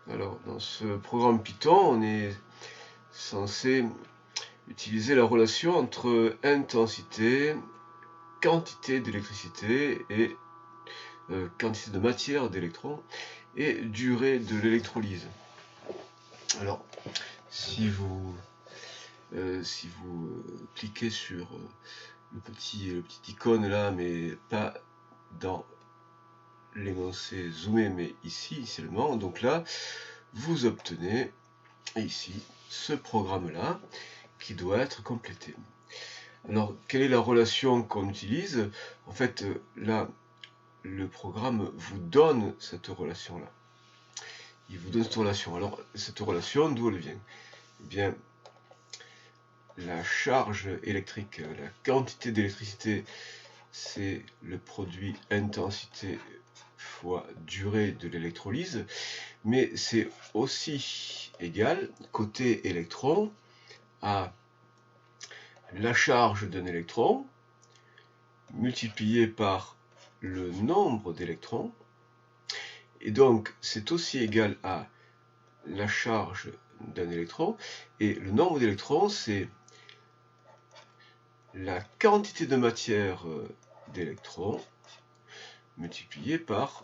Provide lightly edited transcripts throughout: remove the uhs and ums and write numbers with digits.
Alors, dans ce programme Python, on est censé utiliser la relation entre intensité, quantité d'électricité et quantité de matière d'électrons et durée de l'électrolyse. Alors, si vous cliquez sur le petit icône là, mais pas dans l'énoncé zoomé, mais ici seulement, donc là, vous obtenez ici ce programme-là qui doit être complété. Alors, quelle est la relation qu'on utilise? En fait, là, le programme vous donne cette relation-là. Il vous donne cette relation. Alors, cette relation, d'où elle vient? Eh bien, la charge électrique, la quantité d'électricité, c'est le produit intensité fois durée de l'électrolyse, mais c'est aussi égal, côté électron, à la charge d'un électron multiplié par le nombre d'électrons, et donc c'est aussi égal à la charge d'un électron, et le nombre d'électrons, c'est la quantité de matière d'électrons multiplié par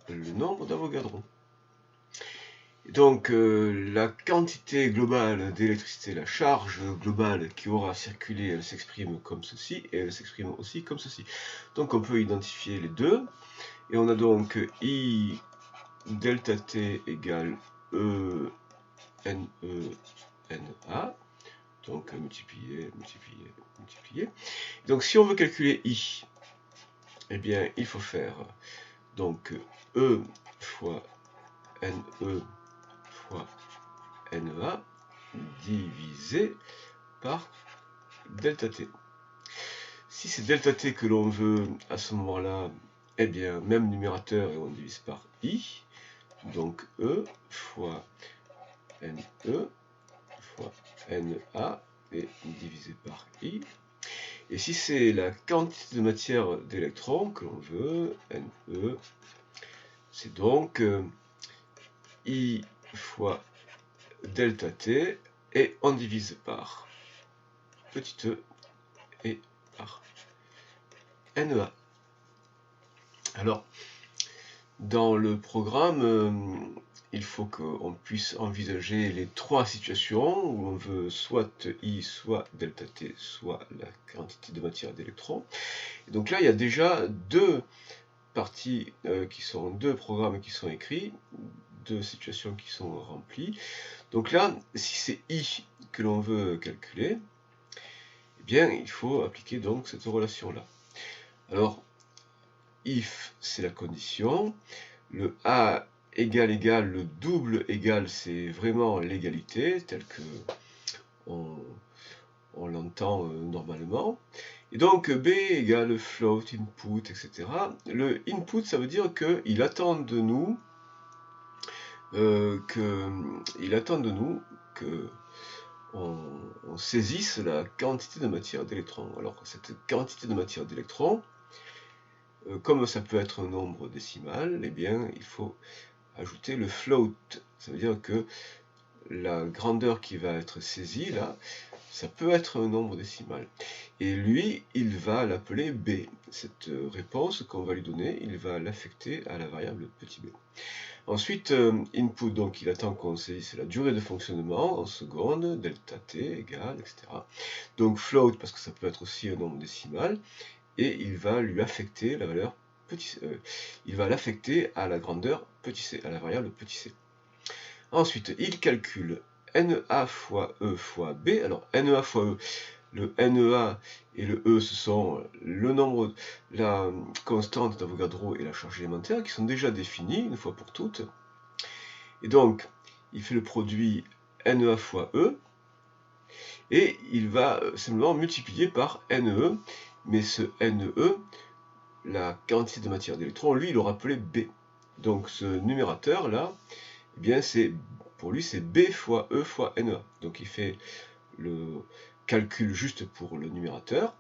le nombre d'Avogadro. Donc la quantité globale d'électricité, la charge globale qui aura circulé, elle s'exprime comme ceci, et elle s'exprime aussi comme ceci. Donc on peut identifier les deux, et on a donc I delta T égale E NA, donc multiplier. Donc si on veut calculer I, eh bien il faut faire donc E fois NE fois NA divisé par delta T. Si c'est delta T que l'on veut à ce moment-là, eh bien même numérateur et on divise par I, donc E fois NE fois NA est divisé par I. Et si c'est la quantité de matière d'électrons que l'on veut, NE, c'est donc I fois delta T, et on divise par petit e et par NEA. Alors, dans le programme, il faut qu'on puisse envisager les trois situations où on veut soit I, soit delta T, soit la quantité de matière d'électrons. Donc là, il y a déjà deux parties deux programmes qui sont écrits, deux situations qui sont remplies. Donc là, si c'est I que l'on veut calculer, eh bien, il faut appliquer donc cette relation-là. Alors, if, c'est la condition. Le A égale, le double égal, c'est vraiment l'égalité, telle que on l'entend normalement. Et donc, B égale float, input, etc. Le input, ça veut dire qu'il attend de nous que on saisisse la quantité de matière d'électrons. Alors, cette quantité de matière d'électrons, comme ça peut être un nombre décimal, eh bien, il faut ajouter le float. Ça veut dire que la grandeur qui va être saisie, là, ça peut être un nombre décimal. Et lui, il va l'appeler B. Cette réponse qu'on va lui donner, il va l'affecter à la variable petit b. Ensuite, input, donc il attend qu'on saisisse la durée de fonctionnement en secondes, delta t égale, etc. Donc float, parce que ça peut être aussi un nombre décimal, et il va lui affecter la valeur petit c, il va l'affecter à la grandeur petit c, à la variable petit c. Ensuite, il calcule NA fois E fois B. Alors, NEA fois E, le NEA et le E, ce sont le nombre, la constante d'Avogadro et la charge élémentaire qui sont déjà définis une fois pour toutes. Et donc, il fait le produit NEA fois E, et il va simplement multiplier par NE, mais ce NE, la quantité de matière d'électrons, lui, il l'aura appelé B. Donc ce numérateur-là, eh bien, pour lui, c'est B fois E fois NEA. Donc il fait le calcul juste pour le numérateur.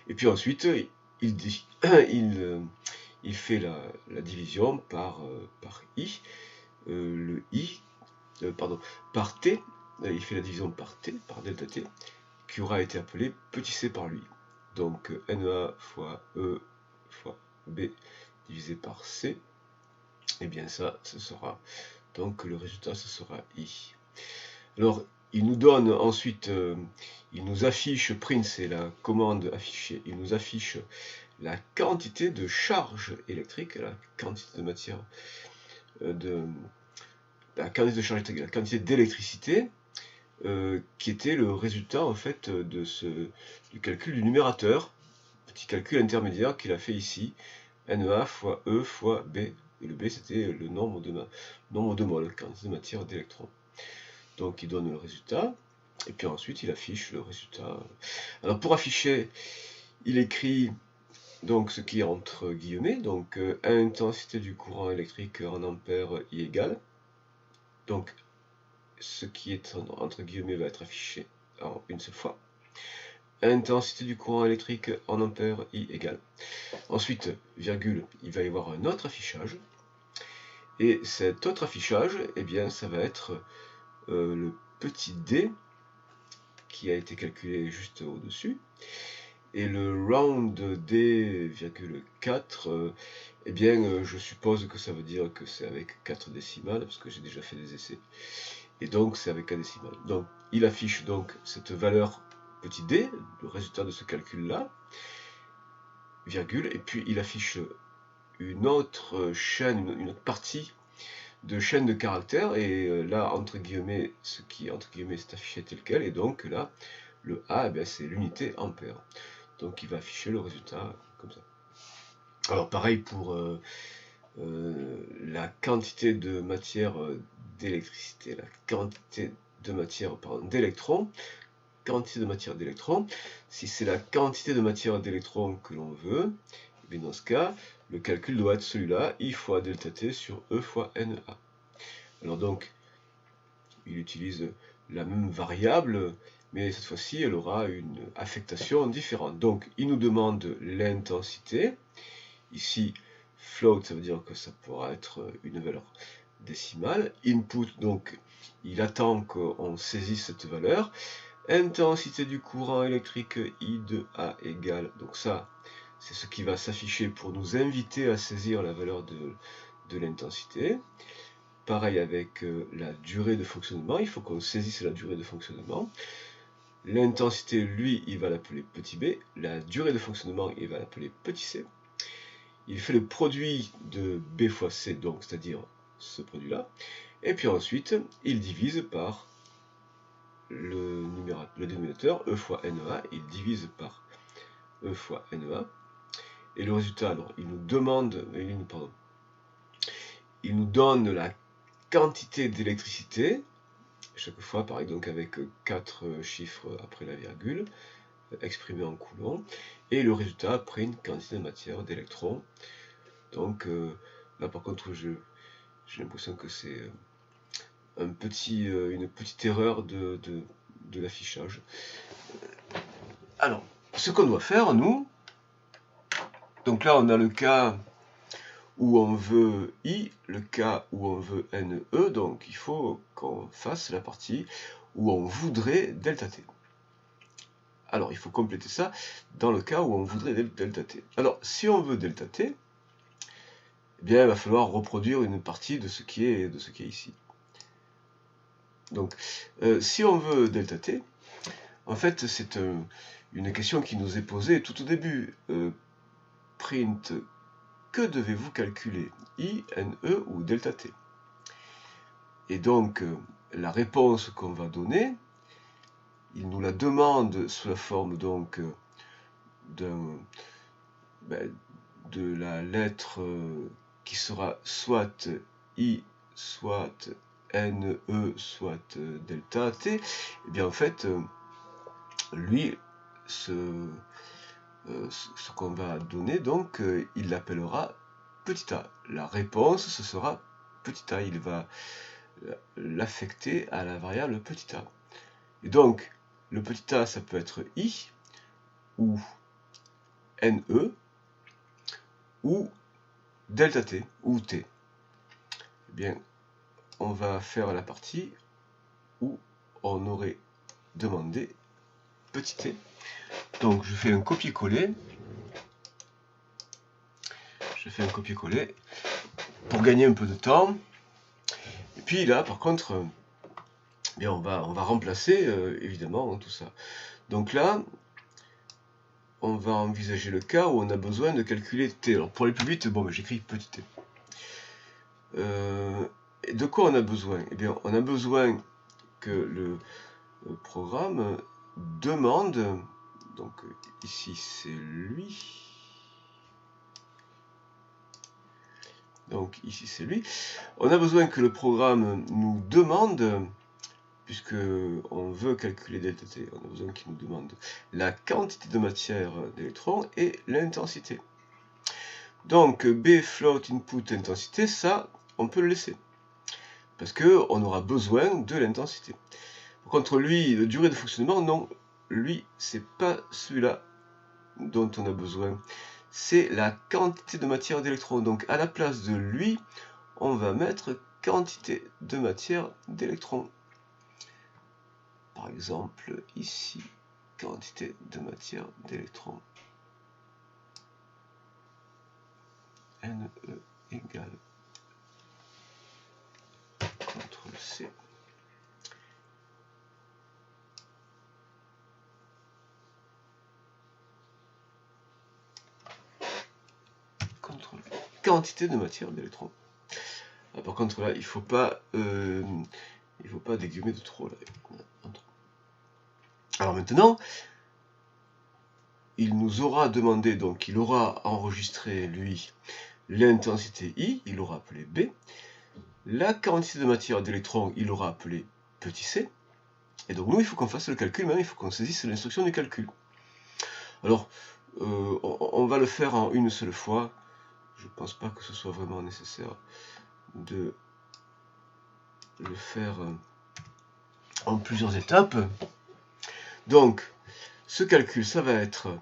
Et puis ensuite, il fait la division par I. le i, par t, il fait la division par t, par delta t, qui aura été appelé petit c par lui. Donc NEA fois E fois B divisé par C, et bien ça, ce sera, donc le résultat, ce sera I. Alors, il nous donne ensuite, il nous affiche, print c'est la commande afficher, il nous affiche la quantité de charge électrique, la quantité de matière, la quantité de charge électrique, la quantité d'électricité, qui était le résultat en fait du calcul du numérateur, petit calcul intermédiaire qu'il a fait ici, NEA fois E fois B, et le B c'était le nombre de moles, quantité de matière d'électrons. Donc il donne le résultat, et puis ensuite il affiche le résultat. Alors pour afficher, il écrit donc ce qui est entre guillemets, donc intensité du courant électrique en ampères I égale, donc ce qui est entre guillemets va être affiché en une seule fois. Intensité du courant électrique en ampères I égale. Ensuite, virgule, il va y avoir un autre affichage. Et cet autre affichage, eh bien, ça va être le petit d qui a été calculé juste au-dessus. Et le round d,4, eh bien, je suppose que ça veut dire que c'est avec 4 décimales, parce que j'ai déjà fait des essais. Et donc, c'est avec 4 décimales. Donc, il affiche donc cette valeur petit d, le résultat de ce calcul-là, virgule, et puis il affiche une autre chaîne, une autre partie de chaîne de caractères, et là, entre guillemets, ce qui, entre guillemets, c'est affiché tel quel, et donc là, le A, eh c'est l'unité ampère. Donc il va afficher le résultat comme ça. Alors pareil pour la quantité de matière d'électricité, la quantité de matière d'électrons, quantité de matière d'électrons. Si c'est la quantité de matière d'électrons que l'on veut, et bien dans ce cas, le calcul doit être celui-là, I fois delta T sur E fois NA. Alors donc, il utilise la même variable, mais cette fois-ci, elle aura une affectation différente. Donc, il nous demande l'intensité. Ici, float, ça veut dire que ça pourra être une valeur décimale. Input, donc, il attend qu'on saisisse cette valeur. Intensité du courant électrique I de A égale, donc ça, c'est ce qui va s'afficher pour nous inviter à saisir la valeur de l'intensité. Pareil avec la durée de fonctionnement, il faut qu'on saisisse la durée de fonctionnement. L'intensité, lui, il va l'appeler petit b. La durée de fonctionnement, il va l'appeler petit c. Il fait le produit de b fois c, donc c'est-à-dire ce produit-là. Et puis ensuite, il divise par le dénominateur, E fois NEA. Il divise par E fois NEA. Et le résultat, alors, il nous donne la quantité d'électricité, chaque fois, pareil, donc avec 4 chiffres après la virgule, exprimé en coulombs, et le résultat après une quantité de matière d'électrons. Donc là par contre j'ai l'impression que c'est une petite erreur de l'affichage. Alors, ce qu'on doit faire, nous, donc là on a le cas où on veut I, le cas où on veut NE, donc il faut qu'on fasse la partie où on voudrait delta T. Alors, il faut compléter ça dans le cas où on voudrait delta T. Alors, si on veut delta T, eh bien, il va falloir reproduire une partie de ce qui est ici. Donc, si on veut delta T, en fait, c'est une question qui nous est posée tout au début. Print, que devez-vous calculer, I, NE ou delta T? Et donc, la réponse qu'on va donner, il nous la demande sous la forme donc de la lettre qui sera soit I, soit NE, soit delta T. Et bien en fait, lui, ce qu'on va donner, donc, il l'appellera petit a. La réponse, ce sera petit a. Il va l'affecter à la variable petit a. Et donc, le petit a, ça peut être I, ou NE, ou delta T, ou T. Eh bien, on va faire la partie où on aurait demandé petit t. Donc je fais un copier-coller. Je fais un copier-coller pour gagner un peu de temps. Et puis là, par contre, bien, on va remplacer évidemment tout ça. Donc là, on va envisager le cas où on a besoin de calculer t. Alors pour aller plus vite, bon, j'écris petit t. De quoi on a besoin? Eh bien, on a besoin que le programme demande, donc ici c'est lui, donc ici c'est lui, on a besoin que le programme nous demande, puisque on veut calculer delta t, on a besoin qu'il nous demande la quantité de matière d'électrons et l'intensité. Donc B float input intensité, ça on peut le laisser, parce qu'on aura besoin de l'intensité. Par contre lui, la durée de fonctionnement, non, lui c'est pas celui-là dont on a besoin, c'est la quantité de matière d'électrons. Donc à la place de lui, on va mettre quantité de matière d'électrons. Par exemple, ici, quantité de matière d'électrons. Ne égale CTRL-C. Quantité de matière d'électrons. Ah, par contre là, il faut pas dégueuler de trop là. Alors maintenant, il nous aura demandé, donc il aura enregistré lui l'intensité I, il aura appelé B, la quantité de matière d'électrons, il aura appelé petit c, et donc nous il faut qu'on fasse le calcul, même il faut qu'on saisisse l'instruction du calcul. Alors on va le faire en une seule fois, je pense pas que ce soit vraiment nécessaire de le faire en plusieurs étapes. Donc ce calcul, ça va être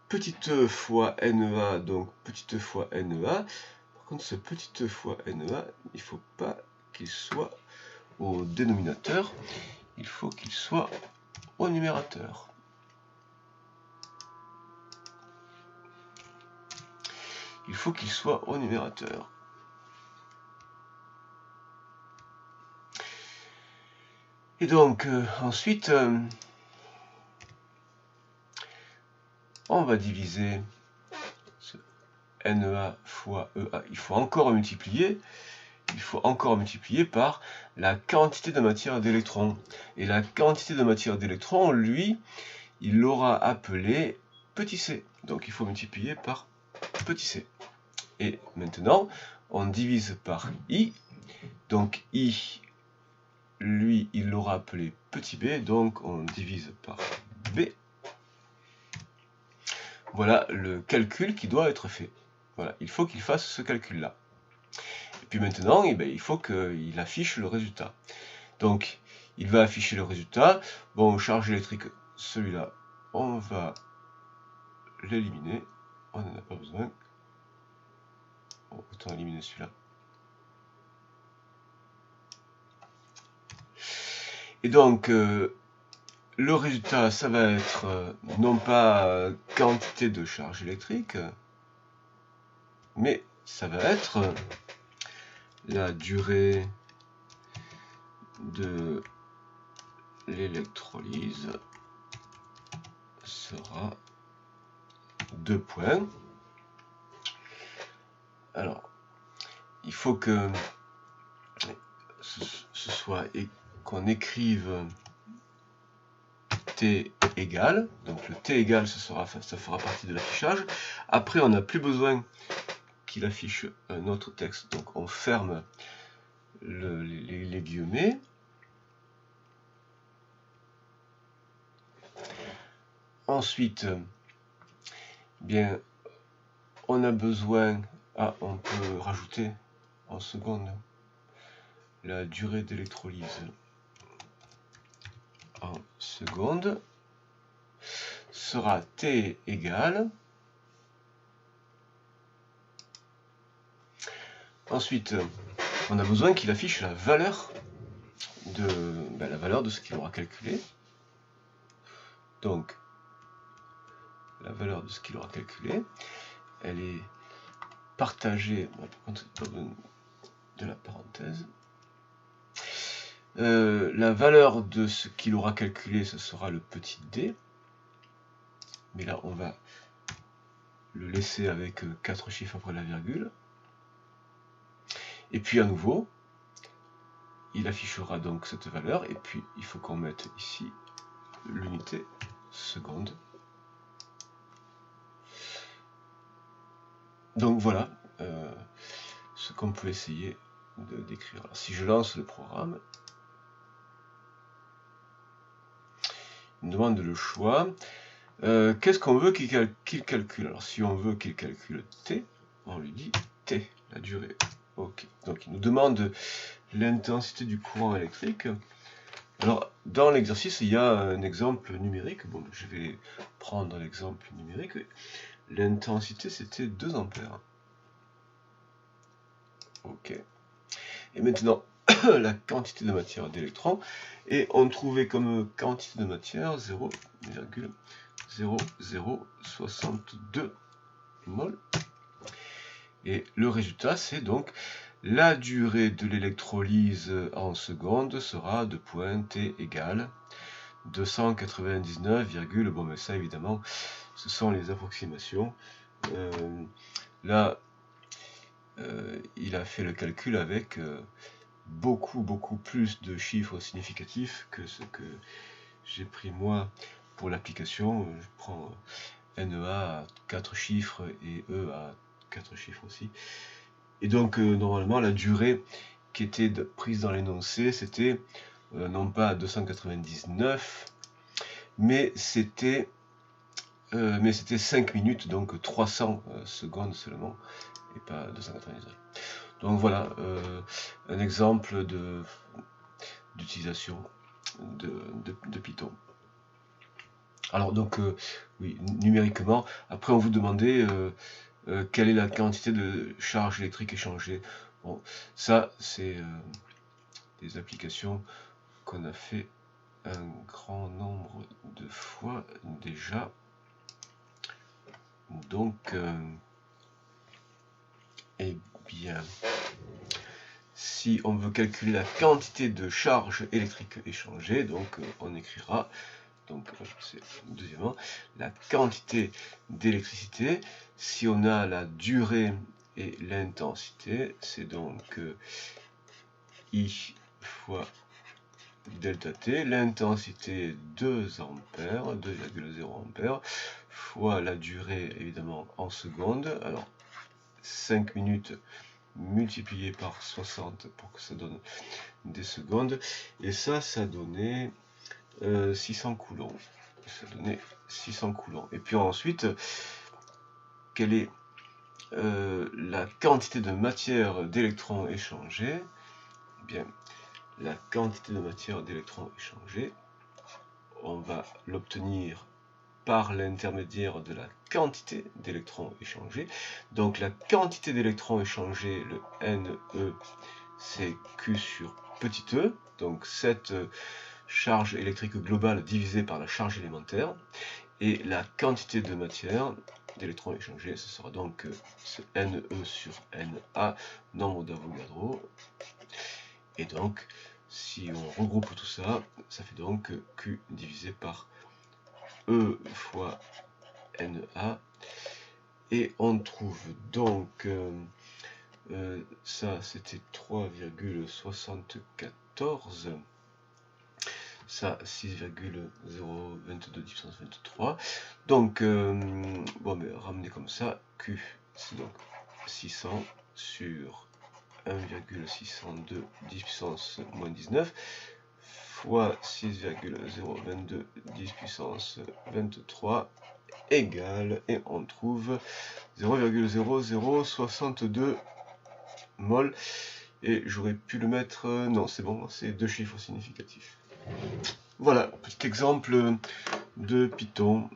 petit e fois NEA, donc petit e fois NEA. Par contre, ce petit e fois NEA, il ne faut pas qu'il soit au dénominateur, il faut qu'il soit au numérateur. Il faut qu'il soit au numérateur. Et donc, ensuite, on va diviser ce NEA fois EA. Il faut encore multiplier. Il faut encore multiplier par la quantité de matière d'électrons. Et la quantité de matière d'électrons, lui, il l'aura appelé petit c. Donc il faut multiplier par petit c. Et maintenant, on divise par I. Donc I, lui, il l'aura appelé petit b. Donc on divise par B. Voilà le calcul qui doit être fait. Voilà, il faut qu'il fasse ce calcul-là. Et puis maintenant, eh bien, il faut qu'il affiche le résultat. Donc, il va afficher le résultat. Bon, charge électrique, celui-là, on va l'éliminer. On n'en a pas besoin. Bon, autant éliminer celui-là. Et donc, le résultat, ça va être non pas quantité de charge électrique, mais ça va être la durée de l'électrolyse sera 2 points. Alors, il faut que ce soit qu'on écrive t égale, donc le t égale, ça fera partie de l'affichage. Après, on n'a plus besoin qu'il affiche un autre texte, donc on ferme les guillemets. Ensuite, bien, on a besoin, on peut rajouter en seconde la durée d'électrolyse en seconde sera t égale. Ensuite, on a besoin qu'il affiche la valeur de ce qu'il aura calculé. Donc, la valeur de ce qu'il aura calculé, elle est partagée, par contre, pas besoin de la parenthèse. La valeur de ce qu'il aura calculé, ce sera le petit d. Mais là, on va le laisser avec 4 chiffres après la virgule. Et puis à nouveau, il affichera donc cette valeur. Et puis, il faut qu'on mette ici l'unité seconde. Donc voilà ce qu'on peut essayer de décrire. Alors, si je lance le programme, il me demande le choix. Qu'est-ce qu'on veut qu'il calcule? Alors si on veut qu'il calcule t, on lui dit t, la durée. Ok. Donc il nous demande l'intensité du courant électrique. Alors dans l'exercice, il y a un exemple numérique. Bon, je vais prendre l'exemple numérique. L'intensité, c'était 2 ampères. Ok. Et maintenant, la quantité de matière d'électrons, et on trouvait comme quantité de matière 0,0062 mol. Et le résultat, c'est donc la durée de l'électrolyse en secondes sera de point t égale 299, bon mais ça évidemment, ce sont les approximations. Là, il a fait le calcul avec beaucoup plus de chiffres significatifs que ce que j'ai pris moi pour l'application. Je prends NEA à 4 chiffres et E à 4 chiffres aussi. Et donc normalement la durée qui était prise dans l'énoncé, c'était non pas 299, mais c'était 5 minutes, donc 300 secondes seulement, et pas 299. Donc voilà, un exemple d'utilisation de Python. Alors donc, oui, numériquement, après on vous demandait quelle est la quantité de charge électrique échangée. Bon, ça, c'est des applications qu'on a fait un grand nombre de fois déjà. Donc, eh bien, si on veut calculer la quantité de charge électrique échangée, donc on écrira, donc c'est deuxièmement, la quantité d'électricité. Si on a la durée et l'intensité, c'est donc I fois delta T, l'intensité 2 ampères, 2,0 ampères, fois la durée évidemment en secondes. Alors 5 minutes multiplié par 60 pour que ça donne des secondes, et ça donnait 600 coulombs. Ça donnait 600 coulombs. Et puis ensuite, quelle est la quantité de matière d'électrons échangés? Eh bien, la quantité de matière d'électrons échangés, on va l'obtenir par l'intermédiaire de la quantité d'électrons échangés. Donc la quantité d'électrons échangés, le NE, c'est Q sur petit e, donc cette charge électrique globale divisée par la charge élémentaire. Et la quantité de matière d'électrons échangés, ce sera donc ce NE sur NA, nombre d'Avogadro. Et donc, si on regroupe tout ça, ça fait donc Q divisé par E fois NA. Et on trouve donc, ça c'était 3,74. Ça 6,022 10 23. Donc, bon, mais ramener comme ça, Q, c'est donc 600 sur 1,602 10 puissance moins 19 fois 6,022 10 puissance 23 égale, et on trouve 0,0062 mol. Et j'aurais pu le mettre, non c'est bon, c'est 2 chiffres significatifs. Voilà, petit exemple de Python